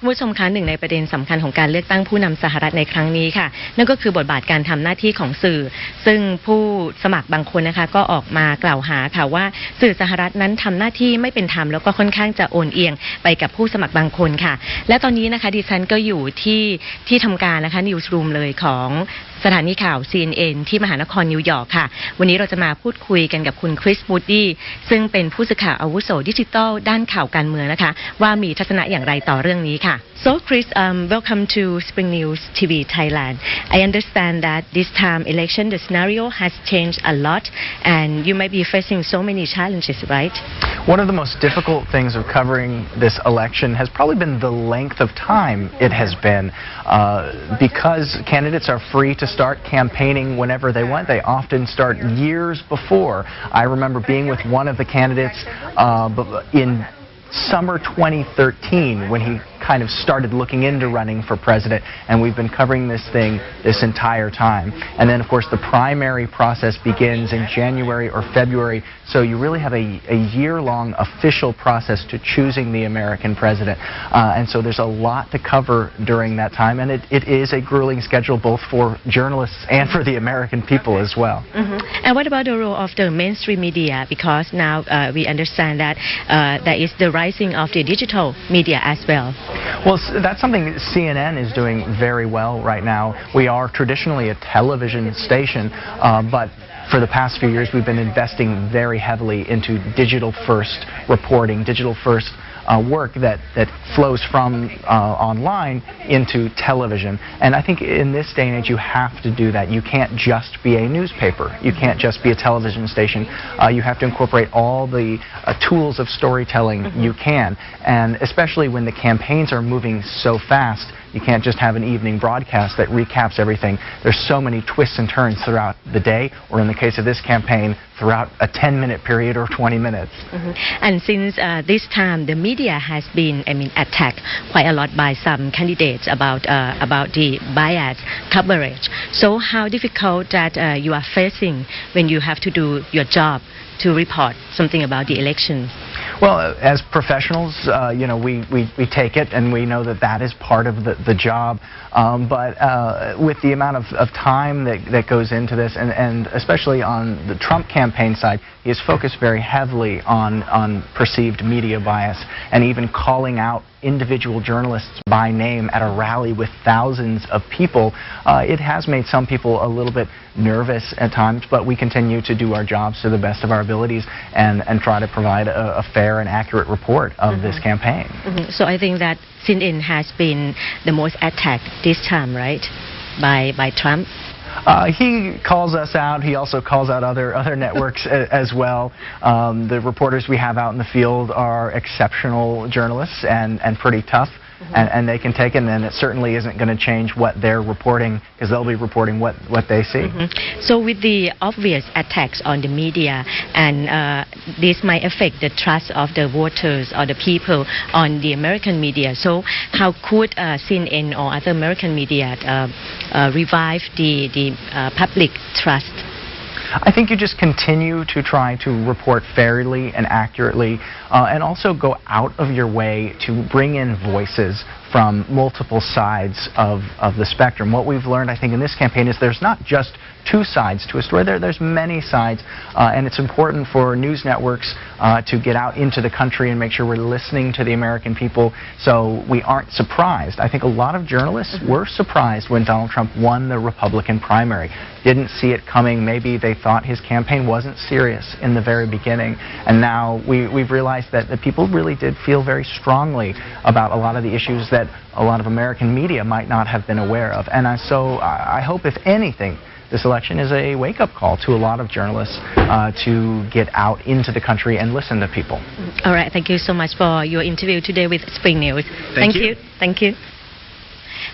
ผู้ชมคะหนึ่งในประเด็นสำคัญของการเลือกตั้งผู้นำสหรัฐในครั้งนี้ค่ะนั่นก็คือบทบาทการทำหน้าที่ของสื่อซึ่งผู้สมัครบางคนนะคะก็ออกมากล่าวหาค่ะว่าสื่อสหรัฐนั้นทำหน้าที่ไม่เป็นธรรมแล้วก็ค่อนข้างจะโอนเอียงไปกับผู้สมัครบางคนค่ะและตอนนี้นะคะดิฉันก็อยู่ที่ทำการนะคะนิวส์รูมเลยของสถานีข่าว CNN ที่มหานครนิวยอร์กค่ะวันนี้เราจะมาพูดคุยกันกับคุณคริสมูดดี้ซึ่งเป็นผู้สื่อข่าวอาวุโสดิจิทัลด้านข่าวการเมืองนะคะว่ามีทัศนะอย่างไรต่อเรื่องนี้ค่ะ So Chris, welcome to Springnews TV Thailand. I understand that this time election the scenario has changed a lot and you might be facing so many challenges, right? One of the most difficult things of covering this election has probably been the length of time it has been. Because candidates are free to start campaigning whenever they want. They often start years before. I remember being with one of the candidates in summer 2013 when he kind of started looking into running for president, and we've been covering this thing this entire time. And then, of course, the primary process begins in January or February, so you really have a year-long official process to choosing the American president. And so there's a lot to cover during that time, and it is a grueling schedule both for journalists and for the American people as well. And what about the role of the mainstream media? Because now we understand that there is the rising of the digital media as well. Well, that's something CNN is doing very well right now. We are traditionally a television station, but for the past few years we've been investing very heavily into digital-first reporting, digital-first work that flows from online into television. And I think in this day and age you have to do that. You can't just be a newspaper. You can't just be a television station. You have to incorporate all the tools of storytelling you can. And especially when the campaigns are moving so fast, you can't just have an evening broadcast that recaps everything. There's so many twists and turns throughout the day, or in the case of this campaign, throughout a 10-minute period or 20 minutes. And since this time, the media has been, attacked quite a lot by some candidates about the bias coverage. So how difficult that you are facing when you have to do your job to report something about the election? Well, as professionals, we take it, and we know that that is part of the job. But with the amount of time that goes into this, and especially on the Trump campaign side, he is focused very heavily on perceived media bias and even calling out individual journalists by name at a rally with thousands of people. It has made some people a little bit nervous at times, but we continue to do our jobs to the best of our abilities and try to provide a fair and accurate report of this campaign. So I think that CNN has been the most attacked this time, right, by Trump? He calls us out. He also calls out other networks as well. The reporters we have out in the field are exceptional journalists and pretty tough. And they can take it, and it certainly isn't going to change what they're reporting, because they'll be reporting what they see. So with the obvious attacks on the media, and this might affect the trust of the voters or the people on the American media. So how could CNN or other American media revive the public trust? I think you just continue to try to report fairly and accurately, and also go out of your way to bring in voices from multiple sides of the spectrum. What we've learned, I think, in this campaign is there's not just two sides to a story. There's many sides, and it's important for news networks to get out into the country and make sure we're listening to the American people so we aren't surprised. I think a lot of journalists were surprised when Donald Trump won the Republican primary. Didn't see it coming. Maybe they thought his campaign wasn't serious in the very beginning, and now we've realized that the people really did feel very strongly about a lot of the issues that a lot of American media might not have been aware of. And so I hope, if anything, this election is a wake-up call to a lot of journalists to get out into the country and listen to people. All right, thank you so much for your interview today with Spring News. Thank you. Thank you.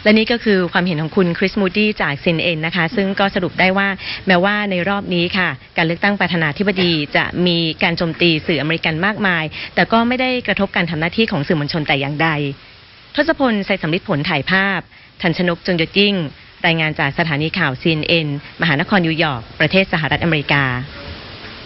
และนี่ก็คือความเห็นของคุณคริสมูดี้จาก CNN นะคะซึ่งก็สรุปได้ว่าแม้ว่าในรอบนี้ค่ะการเลือกตั้งประธานาธิบดีจะมีการโจมตีสื่ออเมริกันมากมายแต่ก็ไม่ได้กระทบการทำหน้าที่ของสื่อมวลชนแต่อย่างใดทศพลไสสำลิดผลถ่ายภาพทันชนกจงยศยิ่งรายงานจากสถานีข่าว CNN มหานครนิวยอร์กประเทศสหรัฐอเมริกา